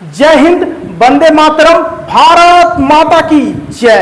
जय हिंद, वंदे मातरम, भारत माता की जय।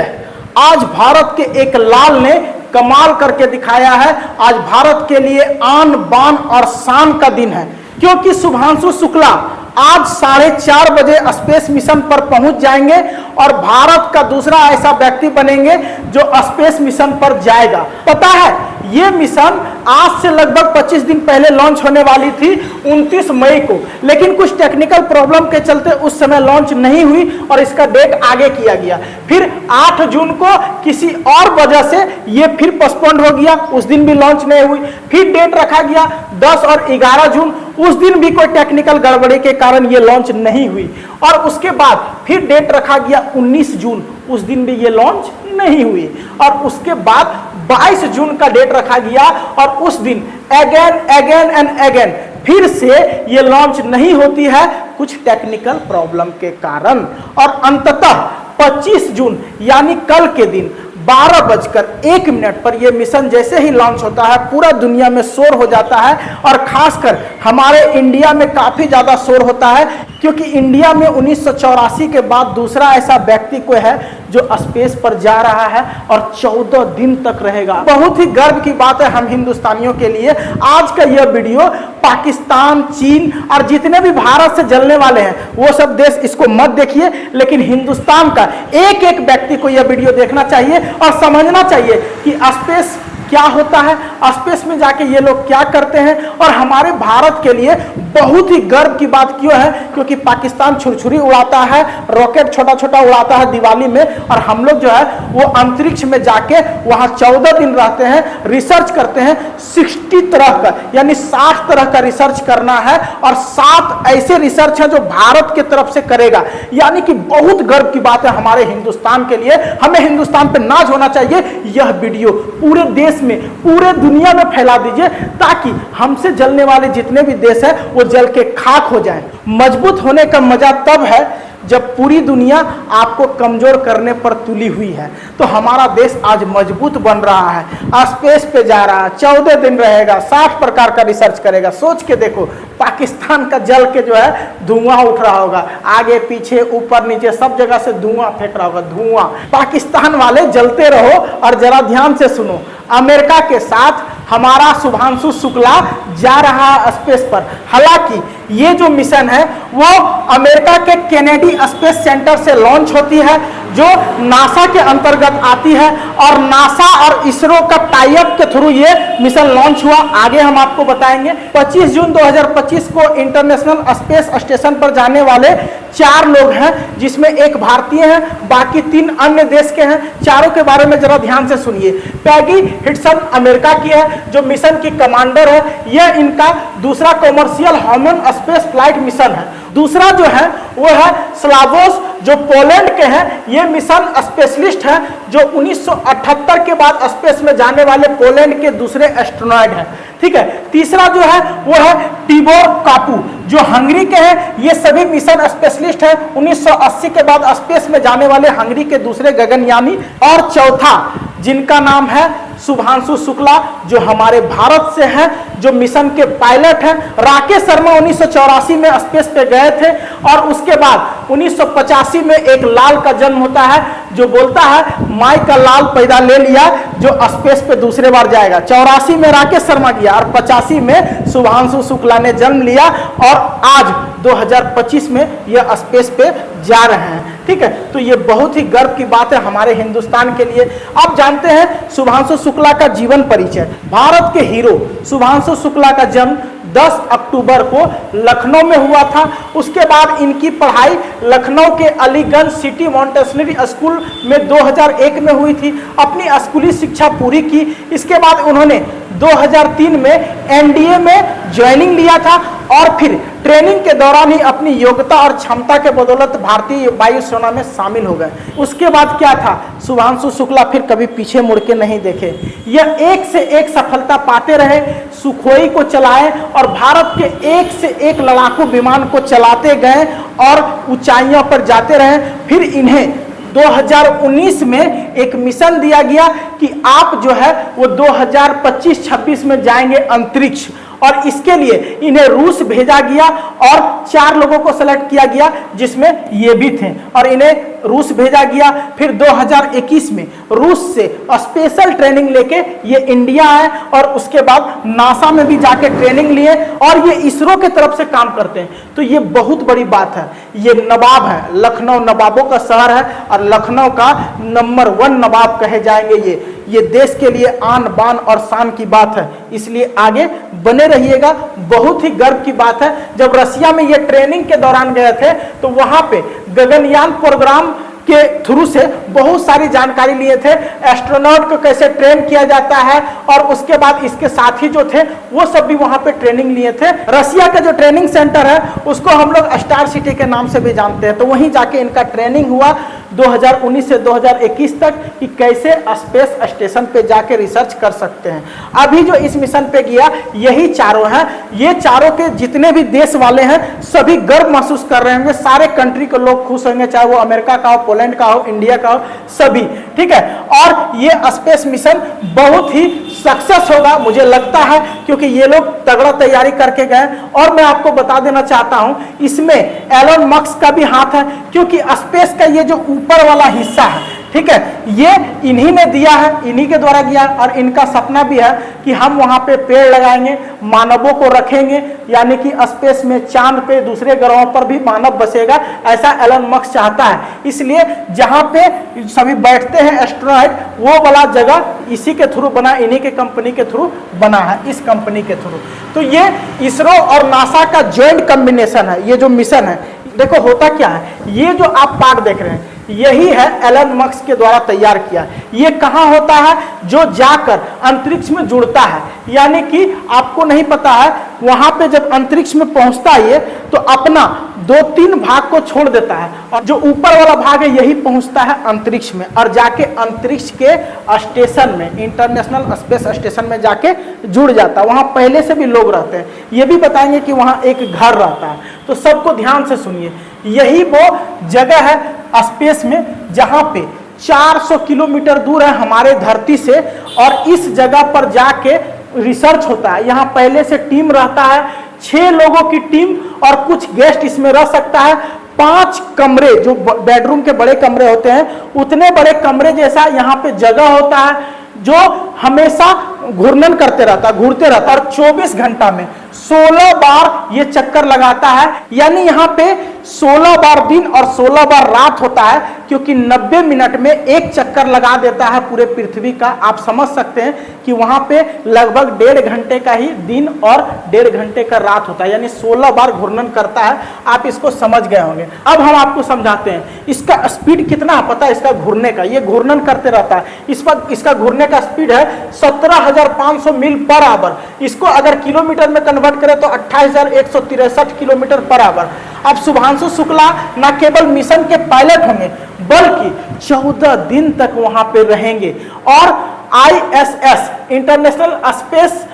आज भारत के एक लाल ने कमाल करके दिखाया है। आज भारत के लिए आन बान और शान का दिन है, क्योंकि शुभांशु शुक्ला आज 4:30 बजे स्पेस मिशन पर पहुंच जाएंगे और भारत का दूसरा ऐसा व्यक्ति बनेंगे जो स्पेस मिशन पर जाएगा। पता है, ये मिशन आज से लगभग 25 दिन पहले लॉन्च होने वाली थी 29 मई को, लेकिन कुछ टेक्निकल प्रॉब्लम के चलते उस समय लॉन्च नहीं हुई और इसका डेट आगे किया गया। फिर 8 जून को किसी और वजह से ये फिर पोस्टपोन्ड हो गया, उस दिन भी लॉन्च नहीं हुई। फिर डेट रखा गया 10 और 11 जून, उस दिन भी कोई टेक्निकल गड़बड़ी के कारण ये लॉन्च नहीं हुई। और उसके बाद फिर डेट रखा गया 19 जून, उस दिन भी ये लॉन्च नहीं हुई। और उसके बाद 22 जून का डेट रखा गया और उस दिन अगेन एंड अगेन फिर से ये लॉन्च नहीं होती है कुछ टेक्निकल प्रॉब्लम के कारण। और अंततः 25 जून यानी कल के दिन 12:01 पर यह मिशन जैसे ही लॉन्च होता है पूरा दुनिया में शोर हो जाता है और खासकर हमारे इंडिया में काफी ज्यादा शोर होता है, क्योंकि इंडिया में 1984 के बाद दूसरा ऐसा व्यक्ति कोई है जो स्पेस पर जा रहा है और 14 दिन तक रहेगा। बहुत ही गर्व की बात है हम हिंदुस्तानियों के लिए। आज का यह वीडियो पाकिस्तान, चीन और जितने भी भारत से जलने वाले हैं वो सब देश इसको मत देखिए, लेकिन हिंदुस्तान का एक एक व्यक्ति को यह वीडियो देखना चाहिए और समझना चाहिए कि स्पेस क्या होता है, स्पेस में जाके ये लोग क्या करते हैं। और हमारे भारत के लिए बहुत ही गर्व की बात क्यों है, क्योंकि पाकिस्तान छुरछुरी उड़ाता है, रॉकेट छोटा छोटा उड़ाता है दिवाली में, और हम लोग जो है वो अंतरिक्ष में जाके वहां 14 दिन रहते हैं, रिसर्च करते हैं। 60 तरह का यानी 60 तरह का रिसर्च करना है और 7 ऐसे रिसर्च है जो भारत के तरफ से करेगा। यानी कि बहुत गर्व की बात है हमारे हिंदुस्तान के लिए। हमें हिंदुस्तान पे नाज होना चाहिए। यह वीडियो पूरे देश में, पूरे दुनिया में फैला दीजिए ताकि हमसे जलने वाले जितने भी देश हैं वो जल के खाक हो जाएं। मजबूत होने का मजा तब है जब पूरी दुनिया आपको कमजोर करने पर तुली हुई है। तो हमारा देश आज मजबूत बन रहा है, स्पेस पे जा रहा है, 14 दिन रहेगा, 60 प्रकार का रिसर्च करेगा। सोच के देखो, पाकिस्तान का जल के जो है धुआं उठ रहा होगा, आगे पीछे ऊपर नीचे सब जगह से धुआं फेंक रहा होगा, धुआं। पाकिस्तान वाले जलते रहो और जरा ध्यान से सुनो, अमेरिका के साथ हमारा शुभांशु शुक्ला जा रहा है स्पेस पर। हालांकि ये जो मिशन है वो अमेरिका के केनेडी स्पेस सेंटर से लॉन्च होती है, जो नासा के अंतर्गत आती है, और नासा और इसरो का टाई अप के थ्रू ये मिशन लॉन्च हुआ। आगे हम आपको बताएंगे। 25 जून 2025 को इंटरनेशनल स्पेस स्टेशन पर जाने वाले 4 लोग हैं, जिसमें एक भारतीय है, बाकी 3 अन्य देश के हैं। चारों के बारे में जरा ध्यान से सुनिए। पैगी हिटसन अमेरिका की है जो मिशन की कमांडर है। यह इनका दूसरा commercial human space flight mission है। दूसरा जो है वो है स्लावोस जो पोलैंड के हैं। ये मिशन स्पेशलिस्ट है जो 1978 के बाद स्पेस में जाने वाले पोलैंड के दूसरे एस्ट्रोनॉट हैं। ठीक है। तीसरा जो है वो है टिबोर कापू जो हंगरी के हैं। ये सभी मिशन स्पेशलिस्ट हैं, 1980 के बाद स्पेस में जाने वाले हंगरी के दूसरे गगनयानी। और चौथा जिनका नाम है शुभांशु शुक्ला जो हमारे भारत से हैं, जो मिशन के पायलट हैं। राकेश शर्मा 1984 में स्पेस पे गए थे और उसके बाद 1985 में एक लाल का जन्म होता है जो बोलता है माई का लाल पैदा ले लिया, जो स्पेस पे दूसरे बार जाएगा। 84 में राकेश शर्मा गया और 85 में शुभांशु शुक्ला ने जन्म लिया और आज 2025 में यह स्पेस पे जा रहे हैं। ठीक है, तो ये बहुत ही गर्व की बात है हमारे हिंदुस्तान के लिए। आप जानते हैं शुभांशु शुक्ला का जीवन परिचय। भारत के हीरो शुभांशु शुक्ला का जन्म 10 अक्टूबर को लखनऊ में हुआ था। उसके बाद इनकी पढ़ाई लखनऊ के अलीगंज सिटी मॉन्टेसरी स्कूल में 2001 में हुई थी। अपनी स्कूली शिक्षा पूरी की। इसके बाद उन्होंने 2003 में एनडीए में ज्वाइनिंग लिया था और फिर ट्रेनिंग के दौरान ही अपनी योग्यता और क्षमता के बदौलत भारतीय वायुसेना में शामिल हो गए। उसके बाद क्या था, शुभांशु शुक्ला फिर कभी पीछे मुड़ के नहीं देखे। यह एक से एक सफलता पाते रहे, सुखोई को चलाए और भारत के एक से एक लड़ाकू विमान को चलाते गए और ऊंचाइयों पर जाते रहे। फिर इन्हें 2019 में एक मिशन दिया गया कि आप जो है वो 2025-26 में जाएंगे अंतरिक्ष, और इसके लिए इन्हें रूस भेजा गया और 4 लोगों को सेलेक्ट किया गया जिसमें ये भी थे और इन्हें रूस भेजा गया। फिर 2021 में रूस से स्पेशल ट्रेनिंग लेके ये इंडिया आए और उसके बाद नासा में भी जाके ट्रेनिंग लिए और ये इसरो के तरफ से काम करते हैं। तो ये बहुत बड़ी बात है। ये नवाब है, लखनऊ नवाबों का शहर है और लखनऊ का नंबर 1 नवाब कहे जाएंगे। ये देश के लिए आन बान और शान की बात है, इसलिए आगे बने रहिएगा। बहुत ही गर्व की बात है। जब रसिया में ये ट्रेनिंग के दौरान गए थे तो वहां पे गगनयान प्रोग्राम के थ्रू से बहुत सारी जानकारी लिए थे, एस्ट्रोनॉट को कैसे ट्रेन किया जाता है और उसके बाद इसके साथी जो थे वो सब भी वहां पे ट्रेनिंग लिए थे। रसिया का जो ट्रेनिंग सेंटर है उसको हम लोग स्टार सिटी के नाम से भी जानते हैं। तो वहीं जाके इनका ट्रेनिंग हुआ 2019 से 2021 तक कि कैसे स्पेस स्टेशन पे जाके रिसर्च कर सकते हैं। अभी जो इस मिशन पे गया यही चारों हैं। ये चारों के जितने भी देश वाले हैं सभी गर्व महसूस कर रहे होंगे। सारे कंट्री के लोग खुश होंगे, चाहे वो अमेरिका का हो, पोलैंड का हो, इंडिया का हो, सभी। ठीक है, और ये स्पेस मिशन बहुत ही सक्सेस होगा मुझे लगता है, क्योंकि ये लोग तगड़ा तैयारी करके गए। और मैं आपको बता देना चाहता हूं इसमें एलन मस्क का भी हाथ है, क्योंकि स्पेस का ये जो ऊपर वाला हिस्सा है, ठीक है, ये इन्हीं ने दिया है, इन्हीं के द्वारा दिया। और इनका सपना भी है कि हम वहां पे पेड़ लगाएंगे, मानवों को रखेंगे, यानी कि स्पेस में चांद पे दूसरे ग्रहों पर भी मानव बसेगा, ऐसा एलन मस्क चाहता है। इसलिए जहां पे सभी बैठते हैं एस्ट्रॉयड, वो वाला जगह इसी के थ्रू बना, इन्हीं के कंपनी के थ्रू बना है, इस कंपनी के थ्रू। तो ये इसरो और नासा का ज्वाइंट कॉम्बिनेशन है। ये जो मिशन है, देखो होता क्या है, ये जो आप पार्ट देख रहे हैं यही है एलन मस्क के द्वारा तैयार किया। ये कहां होता है? जो जाकर अंतरिक्ष में जुड़ता है, यानी कि आपको नहीं पता है, वहां पे जब अंतरिक्ष में पहुंचता है ये तो अपना 2-3 भाग को छोड़ देता है और जो ऊपर वाला भाग है यही पहुंचता है अंतरिक्ष में और जाके अंतरिक्ष के स्टेशन में, इंटरनेशनल स्पेस स्टेशन में जाके जुड़ जाता है। वहां पहले से भी लोग रहते हैं। ये भी बताएंगे कि वहां एक घर रहता है। तो सबको ध्यान से सुनिए, यही वो जगह है स्पेस में जहां पे 400 किलोमीटर दूर है हमारे धरती से और इस जगह पर जाके रिसर्च होता है। यहाँ पहले से टीम रहता है, 6 लोगों की टीम और कुछ गेस्ट इसमें रह सकता है। 5 कमरे, जो बेडरूम के बड़े कमरे होते हैं, उतने बड़े कमरे जैसा यहाँ पे जगह होता है जो हमेशा घूर्णन करते रहता है, घूरते रहता है और 24 घंटा में 16 बार ये चक्कर लगाता है। यानी यहाँ पे 16 बार दिन और 16 बार रात होता है, क्योंकि 90 मिनट में एक चक्कर लगा देता है पूरे पृथ्वी का। आप समझ सकते हैं कि वहां पे लगभग 1.5 घंटे का ही दिन और 1.5 घंटे का रात होता है, यानी 16 बार घूर्णन करता है। आप इसको समझ गए होंगे। अब हम आपको समझाते हैं इसका स्पीड कितना है पता है इसका घूरने का। ये घूर्णन करते रहता है। इस वक्त इसका घूरने का स्पीड है 17,500 मील पर आवर। इसको अगर किलोमीटर में कन्वर्ट करें तो 28,163 किलोमीटर पर आवर। अब शुभांशु शुक्ला न केवल मिशन के पायलट होंगे बल्कि 14 दिन तक वहां पे रहेंगे और ISS इंटरनेशनल स्पेस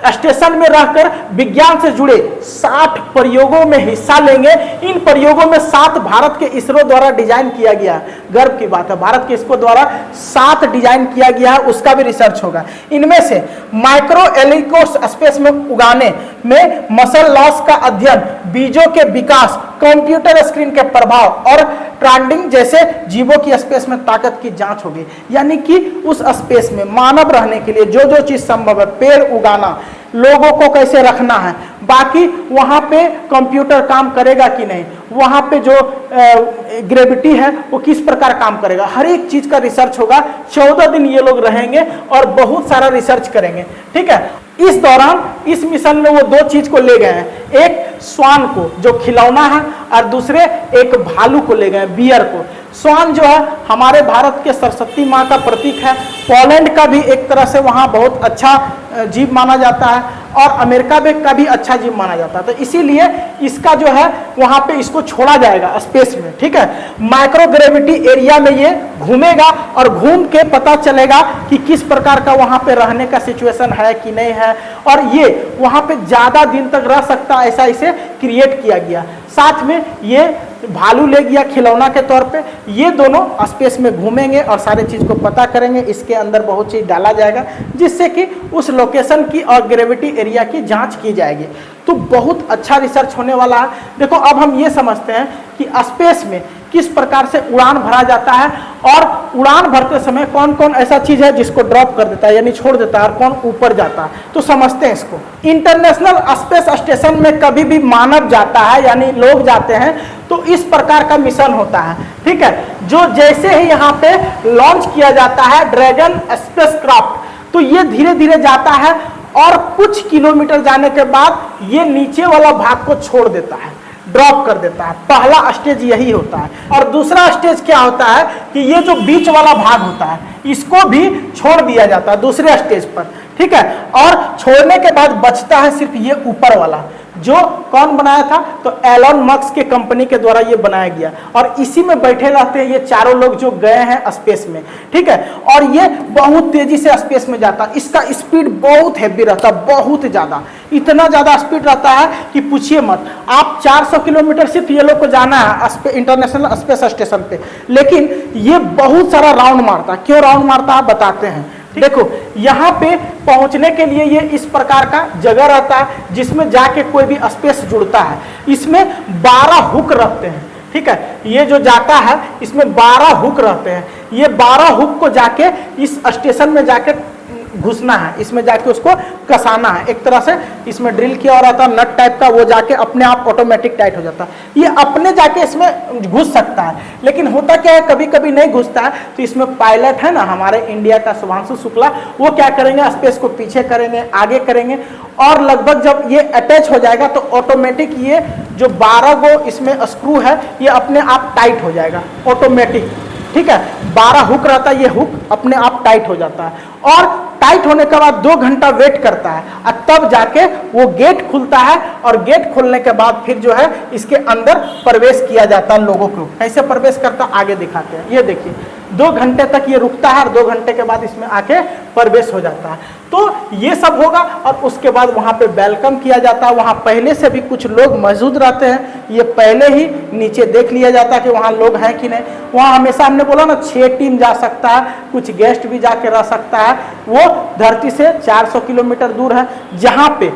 स्टेशन में रहकर विज्ञान से जुड़े 60 प्रयोगों में हिस्सा लेंगे। इन प्रयोगों में 7 भारत के इसरो द्वारा डिजाइन किया गया है। गर्व की बात है, भारत के इसरो द्वारा 7 डिजाइन किया गया है, उसका भी रिसर्च होगा। इनमें से माइक्रो एली को स्पेस में उगाने में मसल लॉस का अध्ययन, बीजों के विकास, कंप्यूटर स्क्रीन के प्रभाव और ट्रांडिंग जैसे जीवों की स्पेस में ताकत की जांच होगी। यानी कि उस स्पेस में मानव रहने के लिए जो जो चीज संभव है, पेड़ उगाना, लोगों को कैसे रखना है, बाकी वहां पे कंप्यूटर काम करेगा कि नहीं, वहां पे जो ग्रेविटी है वो किस प्रकार काम करेगा, हर एक चीज का रिसर्च होगा। 14 दिन ये लोग रहेंगे और बहुत सारा रिसर्च करेंगे। ठीक है, इस दौरान इस मिशन में वो 2 चीज को ले गए हैं, एक स्वान को जो खिलौना है और दूसरे एक भालू को ले गए, बियर को। स्वान जो है हमारे भारत के सरस्वती माँ का प्रतीक है। पोलैंड का भी एक तरह से वहाँ बहुत अच्छा जीव माना जाता है और अमेरिका में का भी अच्छा जीव माना जाता है। तो इसीलिए इसका जो है वहाँ पे इसको छोड़ा जाएगा स्पेस में। ठीक है, माइक्रो ग्रेविटी एरिया में ये घूमेगा और घूम के पता चलेगा कि किस प्रकार का वहाँ पे रहने का सिचुएशन है कि नहीं है, और ये वहाँ पे ज़्यादा दिन तक रह सकता है, ऐसा इसे क्रिएट किया गया। साथ में ये भालू ले गया खिलौना के तौर पे। ये दोनों स्पेस में घूमेंगे और सारे चीज़ को पता करेंगे। इसके अंदर बहुत चीज़ डाला जाएगा जिससे कि उस लोकेशन की और ग्रेविटी एरिया की जांच की जाएगी। तो बहुत अच्छा रिसर्च होने वाला है। देखो अब हम ये समझते हैं कि स्पेस में किस प्रकार से उड़ान भरा जाता है और उड़ान भरते समय कौन कौन ऐसा चीज है जिसको ड्रॉप कर देता है यानी छोड़ देता है और कौन ऊपर जाता है। तो समझते हैं इसको। इंटरनेशनल स्पेस स्टेशन में कभी भी मानव जाता है यानी लोग जाते हैं तो इस प्रकार का मिशन होता है, ठीक है। जो जैसे ही यहाँ पे लॉन्च किया जाता है ड्रैगन स्पेसक्राफ्ट, तो ये धीरे धीरे जाता है और कुछ किलोमीटर जाने के बाद ये नीचे वाला भाग को छोड़ देता है, ड्रॉप कर देता है। पहला स्टेज यही होता है। और दूसरा स्टेज क्या होता है कि ये जो बीच वाला भाग होता है इसको भी छोड़ दिया जाता है दूसरे स्टेज पर, ठीक है। और छोड़ने के बाद बचता है सिर्फ ये ऊपर वाला, जो कौन बनाया था तो एलन मस्क के कंपनी के द्वारा ये बनाया गया। और इसी में बैठे रहते हैं ये चारों लोग जो गए हैं स्पेस में, ठीक है। और ये बहुत तेजी से स्पेस में जाता है। इसका स्पीड बहुत हैवी रहता है, बहुत ज्यादा, इतना ज्यादा स्पीड रहता है कि पूछिए मत। आप 400 किलोमीटर सिर्फ ये लोग को जाना है इंटरनेशनल स्पेस स्टेशन पे, लेकिन ये बहुत सारा राउंड मारता है। क्यों राउंड मारता है बताते हैं। देखो यहाँ पे पहुंचने के लिए ये इस प्रकार का जगह रहता है जिसमें जाके कोई भी स्पेस जुड़ता है। इसमें 12 हुक रहते हैं, ठीक है। ये जो जाता है इसमें 12 हुक रहते हैं। ये 12 हुक को जाके इस स्टेशन में जाके घुसना है, इसमें जाके उसको कसाना है। एक तरह से इसमें ड्रिल किया हो रहा था नट टाइप का, वो जाके अपने आप ऑटोमेटिक टाइट हो जाता है। ये अपने जाके इसमें घुस सकता है, लेकिन होता क्या है कभी कभी नहीं घुसता है। तो इसमें पायलट है ना हमारे इंडिया का शुभांशु शुक्ला, वो क्या करेंगे स्पेस को पीछे करेंगे आगे करेंगे और लगभग जब ये अटैच हो जाएगा तो ऑटोमेटिक ये जो 12 गो इसमें स्क्रू है ये अपने आप टाइट हो जाएगा ऑटोमेटिक, ठीक है। 12 हुक रहता है, ये हुक अपने आप टाइट हो जाता है और टाइट होने के बाद 2 घंटा वेट करता है और तब जाके वो गेट खुलता है। और गेट खुलने के बाद फिर जो है इसके अंदर प्रवेश किया जाता है। लोगों को कैसे प्रवेश करता आगे दिखाते हैं। ये देखिए 2 घंटे तक ये रुकता है और 2 घंटे के बाद इसमें आके प्रवेश हो जाता है। तो ये सब होगा और उसके बाद वहाँ पे वेलकम किया जाता है। वहाँ पहले से भी कुछ लोग मौजूद रहते हैं, ये पहले ही नीचे देख लिया जाता है कि वहाँ लोग हैं कि नहीं। वहाँ हमेशा हमने बोला ना 6 टीम जा सकता है, कुछ गेस्ट भी जाके रह सकता है। वो धरती से 400 किलोमीटर दूर है जहाँ पे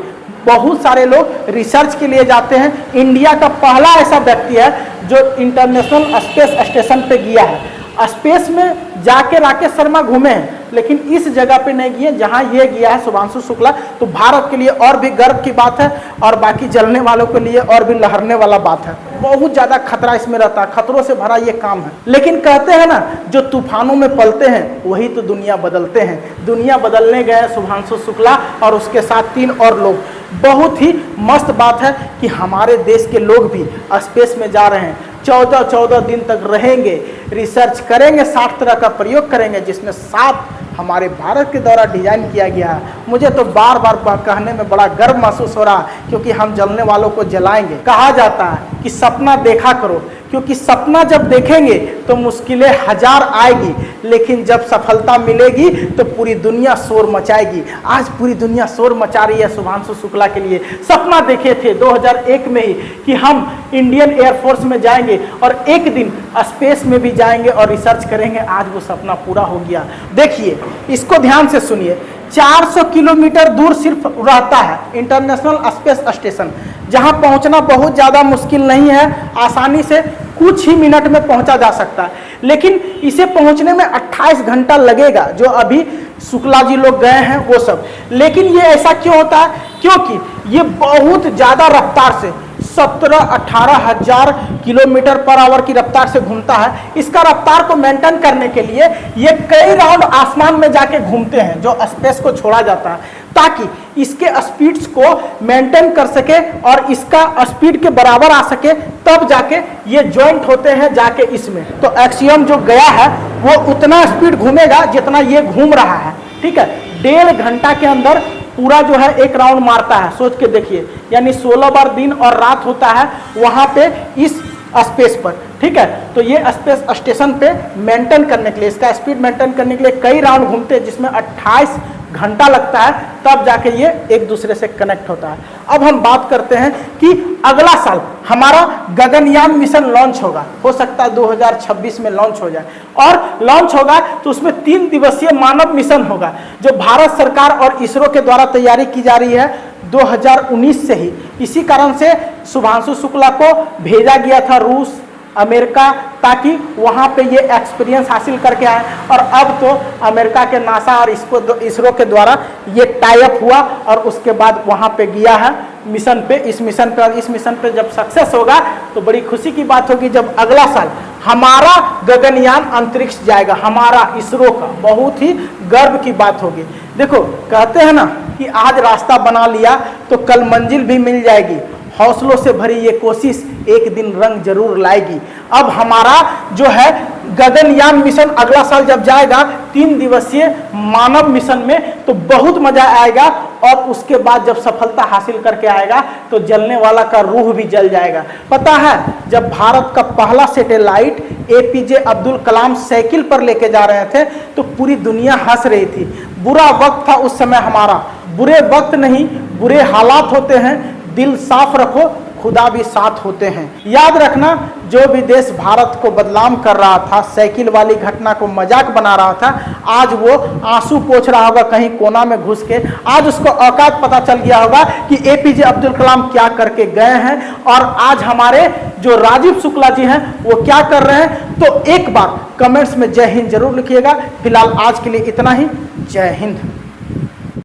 बहुत सारे लोग रिसर्च के लिए जाते हैं। इंडिया का पहला ऐसा व्यक्ति है जो इंटरनेशनल स्पेस स्टेशन पे गया है। स्पेस में जाके राकेश शर्मा घूमे हैं लेकिन इस जगह पे नहीं गए जहां ये गया है शुभांशु शुक्ला। तो भारत के लिए और भी गर्व की बात है और बाकी जलने वालों के लिए और भी लहरने वाला बात है। बहुत ज्यादा खतरा इसमें रहता है, खतरों से भरा ये काम है। लेकिन कहते हैं ना जो तूफानों में पलते हैं वही तो दुनिया बदलते हैं। दुनिया बदलने गए शुभांशु शुक्ला और उसके साथ 3 और लोग। बहुत ही मस्त बात है कि हमारे देश के लोग भी स्पेस में जा रहे हैं। 14 दिन तक रहेंगे, रिसर्च करेंगे, 60 तरह का प्रयोग करेंगे जिसमें 7 हमारे भारत के द्वारा डिजाइन किया गया है। मुझे तो बार बार कहने में बड़ा गर्व महसूस हो रहा है क्योंकि हम जलने वालों को जलाएंगे। कहा जाता है कि सपना देखा करो, क्योंकि सपना जब देखेंगे तो मुश्किलें 1000 आएगी, लेकिन जब सफलता मिलेगी तो पूरी दुनिया शोर मचाएगी। आज पूरी दुनिया शोर मचा रही है शुभांशु शुक्ला के लिए। सपना देखे थे 2001 में ही कि हम इंडियन एयरफोर्स में जाएंगे और एक दिन स्पेस में भी जाएंगे और रिसर्च करेंगे। आज वो सपना पूरा हो गया। देखिए इसको ध्यान से सुनिए, 400 किलोमीटर दूर सिर्फ रहता है इंटरनेशनल स्पेस स्टेशन, जहां पहुंचना बहुत ज़्यादा मुश्किल नहीं है, आसानी से कुछ ही मिनट में पहुंचा जा सकता है। लेकिन इसे पहुंचने में 28 घंटा लगेगा, जो अभी शुक्ला जी लोग गए हैं वो सब। लेकिन ये ऐसा क्यों होता है? क्योंकि ये बहुत ज़्यादा रफ्तार से 17-18 हजार किलोमीटर पर आवर की रफ्तार से घूमता है। इसका रफ्तार को मेंटेन करने के लिए ये कई राउंड आसमान में जाके घूमते हैं जो स्पेस को छोड़ा जाता है, ताकि इसके स्पीड्स को मेंटेन कर सके और इसका स्पीड के बराबर आ सके, तब जाके ये जॉइंट होते हैं जाके इसमें। तो एक्सियम जो गया है वो उतना स्पीड घूमेगा जितना ये घूम रहा है, ठीक है। 1.5 घंटा के अंदर पूरा जो है एक राउंड मारता है। सोच के देखिए, यानी 16 बार दिन और रात होता है वहां पे इस स्पेस पर, ठीक है। तो ये स्पेस स्टेशन पे मेंटेन करने के लिए, इसका स्पीड मेंटेन करने के लिए कई राउंड घूमते हैं जिसमें 28 घंटा लगता है, तब जाके ये एक दूसरे से कनेक्ट होता है। अब हम बात करते हैं कि अगला साल हमारा गगनयान मिशन लॉन्च होगा, हो सकता है 2026 में लॉन्च हो जाए, और लॉन्च होगा तो उसमें 3 दिवसीय मानव मिशन होगा, जो भारत सरकार और इसरो के द्वारा तैयारी की जा रही है 2019 से ही। इसी कारण से शुभांशु शुक्ला को भेजा गया था रूस, अमेरिका, ताकि वहाँ पे ये एक्सपीरियंस हासिल करके आए, और अब तो अमेरिका के नासा और इसरो के द्वारा ये टाई अप हुआ और उसके बाद वहाँ पे गया है मिशन पे। इस मिशन पे जब सक्सेस होगा तो बड़ी खुशी की बात होगी जब अगला साल हमारा गगनयान अंतरिक्ष जाएगा, हमारा इसरो का, बहुत ही गर्व की बात होगी। देखो कहते हैं ना कि आज रास्ता बना लिया तो कल मंजिल भी मिल जाएगी, हौसलों से भरी ये कोशिश एक दिन रंग जरूर लाएगी। अब हमारा जो है गगनयान मिशन अगला साल जब जाएगा 3 दिवसीय मानव मिशन में, तो बहुत मजा आएगा, और उसके बाद जब सफलता हासिल करके आएगा तो जलने वाला का रूह भी जल जाएगा। पता है जब भारत का पहला satellite APJ Abdul Kalam cycle पर लेके जा रहे थे तो पूरी दुनिया हंस रही थी। बुरा वक्त था उस समय हमारा, बुरे वक्त नहीं बुरे हालात होते हैं, दिल साफ रखो, खुदा भी साथ होते हैं। याद रखना, जो भी देश भारत को बदनाम कर रहा था, साइकिल वाली घटना को मजाक बना रहा था, आज वो आंसू पोंछ रहा होगा कहीं कोना में घुस के। आज उसको औकात पता चल गया होगा कि APJ अब्दुल कलाम क्या करके गए हैं, और आज हमारे जो राजीव शुक्ला जी हैं वो क्या कर रहे हैं। तो एक बार कमेंट्स में जय हिंद जरूर लिखिएगा। फिलहाल आज के लिए इतना ही, जय हिंद।